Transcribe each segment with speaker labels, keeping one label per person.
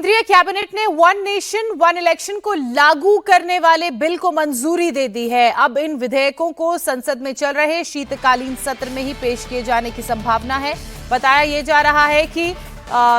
Speaker 1: केंद्रीय कैबिनेट ने one nation one election को लागू करने वाले बिल को मंजूरी दे दी है। अब इन विधेयकों को संसद में चल रहे शीतकालीन सत्र में ही पेश किए जाने की संभावना है। बताया यह जा रहा है कि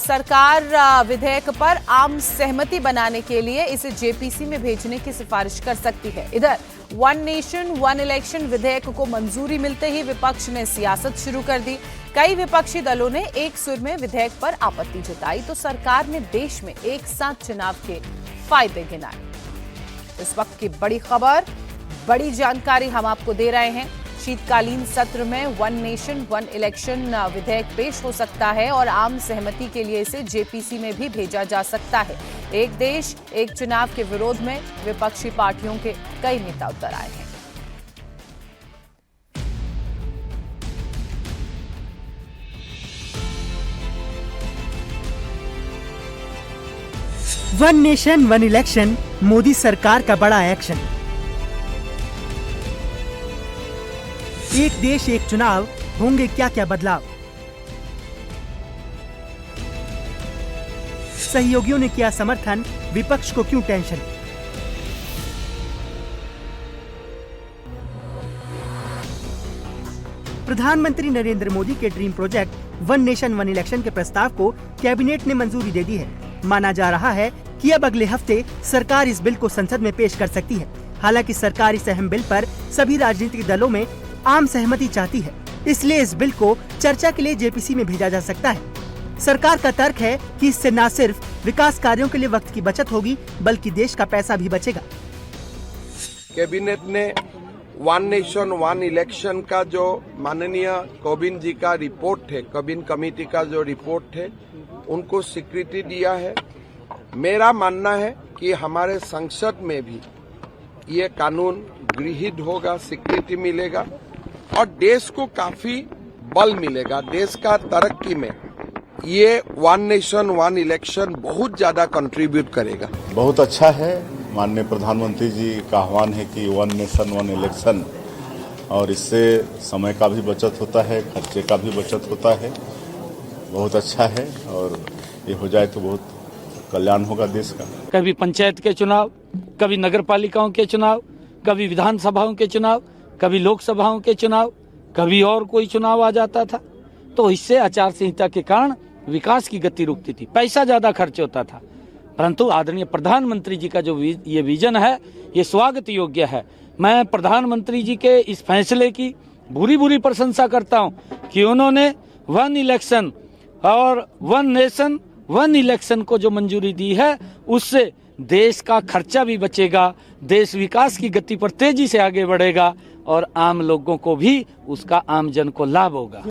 Speaker 1: सरकार विधेयक पर आम सहमति बनाने के लिए इसे जेपीसी में भेजने की सिफारिश कर सकती है। इधर वन नेशन वन इलेक्शन विधेयक को मंजूरी मिलते ही विपक्ष ने सियासत शुरू कर दी। कई विपक्षी दलों ने एक सुर में विधेयक पर आपत्ति जताई तो सरकार ने देश में एक साथ चुनाव के फायदे गिनाए। इस वक्त की बड़ी खबर, बड़ी जानकारी हम आपको दे रहे हैं। शीतकालीन सत्र में वन नेशन वन इलेक्शन विधेयक पेश हो सकता है और आम सहमति के लिए इसे जेपीसी में भी भेजा जा सकता है। एक देश एक चुनाव के विरोध में विपक्षी पार्टियों के कई नेता उतर आए हैं।
Speaker 2: One nation one election, Modi सरकार का बड़ा एक्शन। एक देश एक चुनाव, होंगे क्या क्या बदलाव। सहयोगियों ने किया समर्थन, विपक्ष को क्यों टेंशन। प्रधानमंत्री नरेंद्र मोदी के dream project one nation one election के प्रस्ताव को कैबिनेट ने मंजूरी दे दी है। माना जा रहा है कि अब अगले हफ्ते सरकार इस बिल को संसद में पेश कर सकती है। हालांकि सरकार इस अहम बिल पर सभी राजनीतिक दलों में आम सहमति चाहती है, इसलिए इस बिल को चर्चा के लिए जेपीसी में भेजा जा सकता है। सरकार का तर्क है कि इससे न सिर्फ विकास कार्यों के लिए वक्त की बचत होगी, बल्कि देश का पैसा भी बचेगा।
Speaker 3: कैबिनेट ने वन नेशन वन इलेक्शन का जो माननीय कोविंद जी का रिपोर्ट है, कोविंद कमेटी का जो रिपोर्ट है, उनको स्वीकृति दिया है। मेरा मानना है कि हमारे संसद में भी ये कानून गृहीत होगा, स्वीकृति मिलेगा और देश को काफी बल मिलेगा। देश का तरक्की में ये वन नेशन वन इलेक्शन बहुत ज्यादा कंट्रीब्यूट करेगा।
Speaker 4: बहुत अच्छा है। माननीय प्रधानमंत्री जी का आह्वान है कि वन नेशन वन इलेक्शन, और इससे समय का भी बचत होता है, खर्चे का भी बचत होता है। बहुत अच्छा है और ये हो जाए तो बहुत कल्याण होगा देश का।
Speaker 5: कभी पंचायत के चुनाव, कभी नगर पालिकाओं के चुनाव, कभी विधानसभाओं के चुनाव, कभी लोकसभाओं के चुनाव, कभी और कोई चुनाव आ जाता था, तो इससे आचार संहिता के कारण विकास की गति रुकती थी, पैसा ज्यादा खर्च होता था। परंतु आदरणीय प्रधानमंत्री जी का जो ये विजन है, ये स्वागत योग्य है। मैं प्रधानमंत्री जी के इस फैसले की बुरी प्रशंसा करता हूं कि उन्होंने वन इलेक्शन और वन नेशन वन इलेक्शन को जो मंजूरी दी है, उससे देश का खर्चा भी बचेगा, देश विकास की गति पर तेजी से आगे बढ़ेगा और आम लोगों को भी उसका आम जन को लाभ होगा।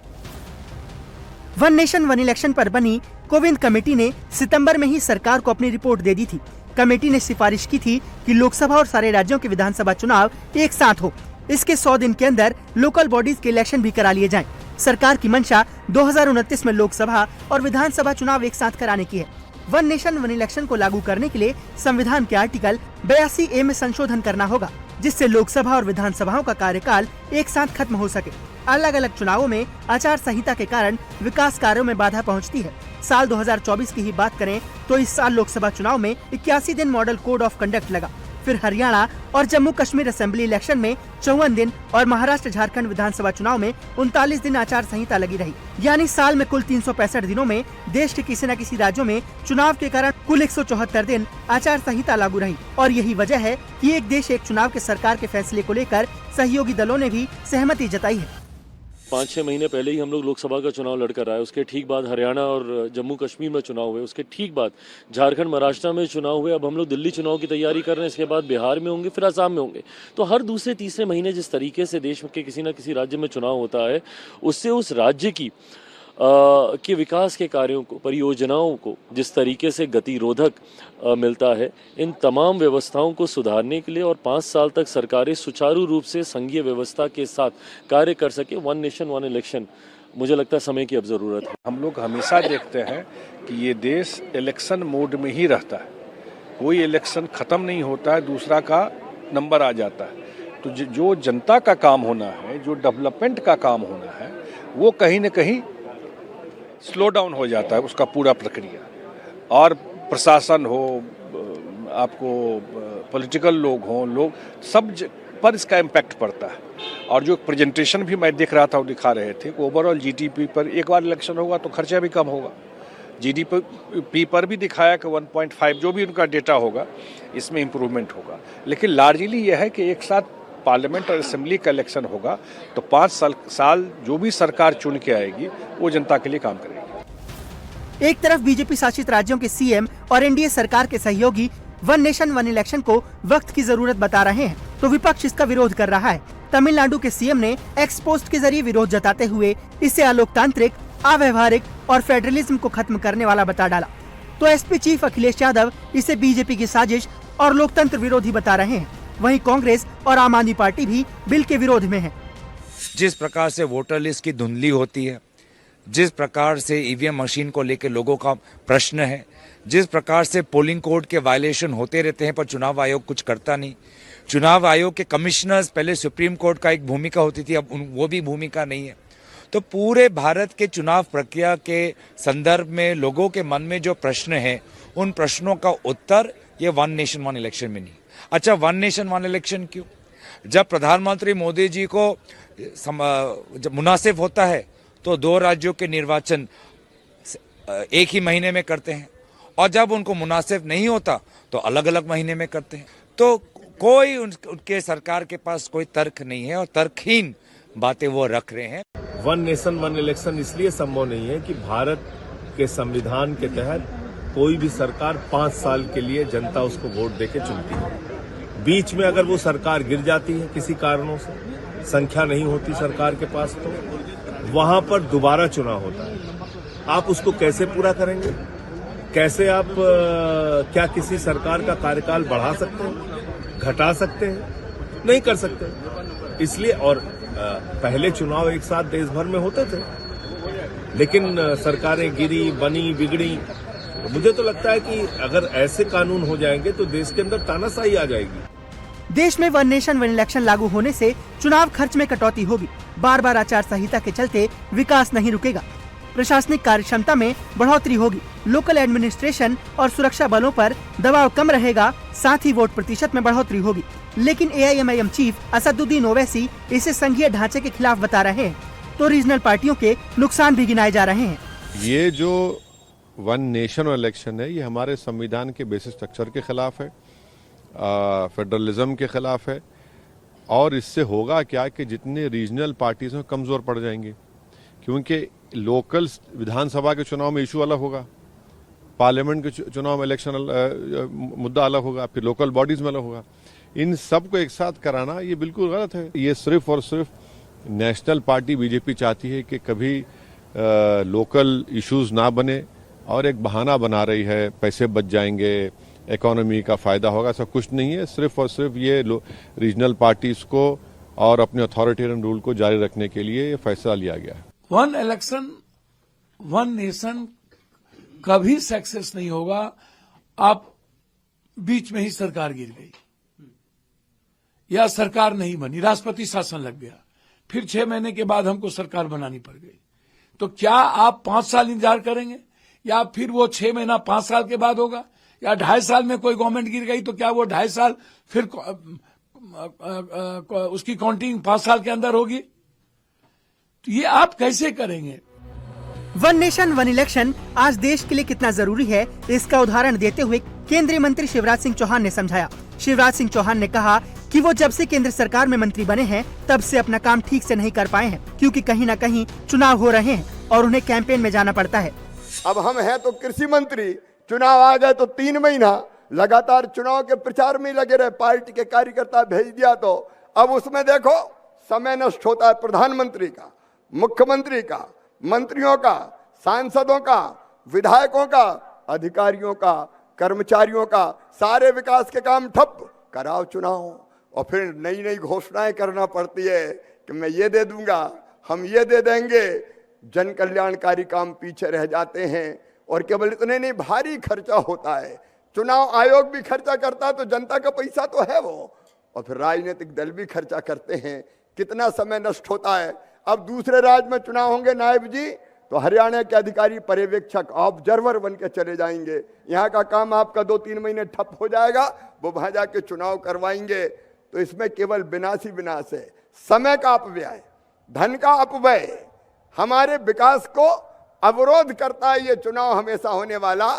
Speaker 2: वन नेशन वन इलेक्शन पर बनी कोविंद कमेटी ने सितंबर में ही सरकार को अपनी रिपोर्ट दे दी थी। कमेटी ने सिफारिश की थी कि लोकसभा और सारे राज्यों के विधानसभा चुनाव एक साथ हो। इसके 100 दिन के अंदर लोकल बॉडीज के इलेक्शन भी करा लिए जाएं। सरकार की मंशा 2029 में लोकसभा और विधानसभा चुनाव एक साथ कराने की है। वन नेशन वन इलेक्शन को लागू करने के लिए संविधान के आर्टिकल 82A में संशोधन करना होगा, जिससे लोकसभा और विधानसभाओं का कार्यकाल एक साथ खत्म हो सके। अलग अलग चुनावों में आचार संहिता के कारण विकास कार्यों में बाधा पहुंचती है। साल 2024 की ही बात करें तो इस साल लोकसभा चुनाव में 81 दिन मॉडल कोड ऑफ कंडक्ट लगा। फिर हरियाणा और जम्मू कश्मीर असेंबली इलेक्शन में 54 दिन और महाराष्ट्र झारखंड विधानसभा चुनाव में 39 दिन आचार संहिता लगी रही। यानी साल में कुल 365 दिनों में देश के किसी न किसी राज्यों में चुनाव के कारण कुल 174 दिन आचार संहिता लागू रही। और यही वजह है कि एक देश एक चुनाव के सरकार के फैसले को लेकर सहयोगी दलों ने भी सहमति जताई है।
Speaker 6: 5-6 महीने पहले ही हम लोग लोकसभा का चुनाव लड़कर आए, उसके ठीक बाद हरियाणा और जम्मू कश्मीर में चुनाव हुए, उसके ठीक बाद झारखंड महाराष्ट्र में चुनाव हुए। अब हम लोग दिल्ली चुनाव की तैयारी कर रहे हैं, इसके बाद बिहार में होंगे, फिर असम में होंगे। तो हर दूसरे तीसरे महीने जिस तरीके से देश के किसी न किसी राज्य में चुनाव होता है, उससे उस राज्य की के विकास के कार्यों को, परियोजनाओं को जिस तरीके से गतिरोधक मिलता है, इन तमाम व्यवस्थाओं को सुधारने के लिए और 5 साल तक सरकारें सुचारू रूप से संघीय व्यवस्था के साथ कार्य कर सके, वन नेशन वन इलेक्शन, मुझे लगता है समय की अब जरूरत है।
Speaker 7: हम लोग हमेशा देखते हैं कि ये देश इलेक्शन मोड में ही रहता है, कोई इलेक्शन खत्म नहीं होता है, दूसरा का नंबर आ जाता है। तो जो जनता का काम होना है, जो डेवलपमेंट का काम होना है, वो कहीं न कहीं स्लो डाउन हो जाता है उसका पूरा प्रक्रिया। और प्रशासन हो, आपको पॉलिटिकल लोग हों, लोग सब पर इसका इम्पैक्ट पड़ता है। और जो प्रेजेंटेशन भी मैं देख रहा था वो दिखा रहे थे कि ओवरऑल जीडीपी पर एक बार इलेक्शन होगा तो खर्चा भी कम होगा। जीडीपी पर भी दिखाया कि 1.5 जो भी उनका डेटा होगा इसमें इम्प्रूवमेंट होगा। लेकिन लार्जली यह है कि एक साथ पार्लियामेंट और असेंबली का इलेक्शन होगा तो 5 साल जो भी सरकार चुन के आएगी वो जनता के लिए काम करेगी।
Speaker 2: एक तरफ बीजेपी शासित राज्यों के सीएम और एनडीए सरकार के सहयोगी वन नेशन वन इलेक्शन को वक्त की जरूरत बता रहे हैं, तो विपक्ष इसका विरोध कर रहा है। तमिलनाडु के सीएम ने एक्स पोस्ट के जरिए विरोध जताते हुए इसे अलोकतांत्रिक, अव्यवहारिक और फेडरलिज्म को खत्म करने वाला बता डाला। तो एसपी चीफ अखिलेश यादव इसे बीजेपी की साजिश और लोकतंत्र विरोधी बता रहे हैं। वहीं कांग्रेस और आम आदमी पार्टी भी बिल के विरोध में है।
Speaker 8: जिस प्रकार से वोटर लिस्ट की धुंधली होती है, जिस प्रकार से ईवीएम मशीन को लेकर लोगों का प्रश्न है, जिस प्रकार से पोलिंग कोड के वायलेशन होते रहते हैं पर चुनाव आयोग कुछ करता नहीं। चुनाव आयोग के कमिश्नर्स पहले सुप्रीम कोर्ट का एक भूमिका होती थी, अब वो भी भूमिका नहीं है। तो पूरे भारत के चुनाव प्रक्रिया के संदर्भ में लोगों के मन में जो प्रश्न है उन प्रश्नों का उत्तर ये वन नेशन वन इलेक्शन में नहीं। अच्छा, वन नेशन वन इलेक्शन क्यों? जब प्रधानमंत्री मोदी जी को जब मुनासिब होता है तो 2 राज्यों के निर्वाचन एक ही महीने में करते हैं और जब उनको मुनासिब नहीं होता तो अलग अलग महीने में करते हैं। तो कोई उनके सरकार के पास कोई तर्क नहीं है और तर्कहीन बातें वो रख रहे हैं।
Speaker 9: वन नेशन वन इलेक्शन इसलिए संभव नहीं है कि भारत के संविधान के तहत कोई भी सरकार 5 साल के लिए जनता उसको वोट देके चुनती है। बीच में अगर वो सरकार गिर जाती है किसी कारणों से, संख्या नहीं होती सरकार के पास, तो वहां पर दोबारा चुनाव होता है। आप उसको कैसे पूरा करेंगे? कैसे आप क्या किसी सरकार का कार्यकाल बढ़ा सकते हैं, घटा सकते हैं? नहीं कर सकते। इसलिए और पहले चुनाव एक साथ देश भर में होते थे, लेकिन सरकारें गिरी, बनी, बिगड़ी। मुझे तो लगता है कि अगर ऐसे कानून हो जाएंगे तो देश के अंदर तानाशाही आ जाएगी।
Speaker 2: देश में वन नेशन वन इलेक्शन लागू होने से चुनाव खर्च में कटौती होगी। बार बार आचार संहिता के चलते विकास नहीं रुकेगा। प्रशासनिक कार्यक्षमता में बढ़ोतरी होगी। लोकल एडमिनिस्ट्रेशन और सुरक्षा बलों पर दबाव कम रहेगा। साथ ही वोट प्रतिशत में बढ़ोतरी होगी। लेकिन एआईएमआईएम चीफ असदुद्दीन ओवैसी इसे संघीय ढांचे के खिलाफ बता रहे हैं, तो रीजनल पार्टियों के नुकसान भी गिनाए जा रहे हैं।
Speaker 10: ये जो वन नेशन इलेक्शन है ये हमारे संविधान के बेसिक स्ट्रक्चर के खिलाफ है, फेडरलिज्म के खिलाफ है। और इससे होगा क्या कि जितने रीजनल पार्टीज हैं कमजोर पड़ जाएंगे, क्योंकि लोकल विधानसभा के चुनाव में इशू अलग होगा, पार्लियामेंट के चुनाव में इलेक्शन मुद्दा अलग होगा, फिर लोकल बॉडीज में अलग होगा। इन सब को एक साथ कराना ये बिल्कुल गलत है। ये सिर्फ और सिर्फ नेशनल पार्टी बीजेपी चाहती है कि कभी लोकल इश्यूज ना बने और एक बहाना बना रही है, पैसे बच जाएंगे, इकोनॉमी का फायदा होगा। ऐसा कुछ नहीं है। सिर्फ और सिर्फ ये रीजनल पार्टीज को और अपने अथॉरिटेरियन रूल को जारी रखने के लिए ये फैसला लिया गया है।
Speaker 11: वन इलेक्शन वन नेशन कभी सक्सेस नहीं होगा। आप बीच में ही सरकार गिर गई या सरकार नहीं बनी, राष्ट्रपति शासन लग गया, फिर 6 महीने के बाद हमको सरकार बनानी पड़ गई, तो क्या आप 5 साल इंतजार करेंगे या फिर वो 6 महीना 5 साल के बाद होगा? या 2.5 साल में कोई गवर्नमेंट गिर गई तो क्या वो 2.5 साल फिर उसकी काउंटिंग 5 साल के अंदर होगी? तो ये आप कैसे करेंगे?
Speaker 2: वन नेशन वन इलेक्शन आज देश के लिए कितना जरूरी है, इसका उदाहरण देते हुए केंद्रीय मंत्री शिवराज सिंह चौहान ने समझाया। शिवराज सिंह चौहान ने कहा कि वो जब से केंद्र सरकार में मंत्री बने हैं तब से अपना काम ठीक से नहीं कर पाए हैं, क्योंकि कहीं न कहीं चुनाव हो रहे हैं और उन्हें कैंपेन में जाना पड़ता है।
Speaker 12: अब हम हैं तो कृषि मंत्री, चुनाव आ गए तो 3 महीना लगातार चुनाव के प्रचार में लगे रहे, पार्टी के कार्यकर्ता भेज दिया तो अब उसमें देखो समय नष्ट होता है प्रधानमंत्री का, मुख्यमंत्री का, मंत्रियों का, सांसदों का, विधायकों का, अधिकारियों का, कर्मचारियों का, सारे विकास के काम ठप। कराओ चुनाव और फिर नई नई घोषणाएं करना पड़ती है कि मैं ये दे दूंगा, हम ये दे देंगे। जन कल्याणकारी काम पीछे रह जाते हैं और केवल इतने नहीं, भारी खर्चा होता है। चुनाव आयोग भी खर्चा करता है तो जनता का पैसा तो है वो, और फिर राजनीतिक दल भी खर्चा करते हैं। कितना समय नष्ट होता है। अब दूसरे राज्य में चुनाव होंगे नायब जी, तो हरियाणा के अधिकारी पर्यवेक्षक ऑब्जर्वर बन के चले जाएंगे। यहाँ का काम आपका 2-3 महीने ठप हो जाएगा, वो वहां जाके चुनाव करवाएंगे। तो इसमें केवल विनाश ही विनाश है, समय का अपव्यय, धन का अपव्यय, हमारे विकास को अवरोध करता है ये चुनाव हमेशा होने वाला।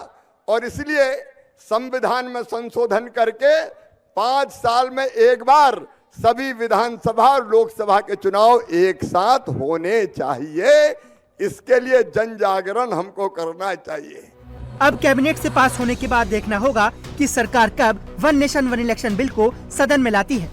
Speaker 12: और इसलिए संविधान में संशोधन करके 5 साल में एक बार सभी विधानसभा और लोकसभा के चुनाव एक साथ होने चाहिए। इसके लिए जन जागरण हमको करना चाहिए।
Speaker 2: अब कैबिनेट से पास होने के बाद देखना होगा कि सरकार कब one nation one election bill को सदन में लाती है।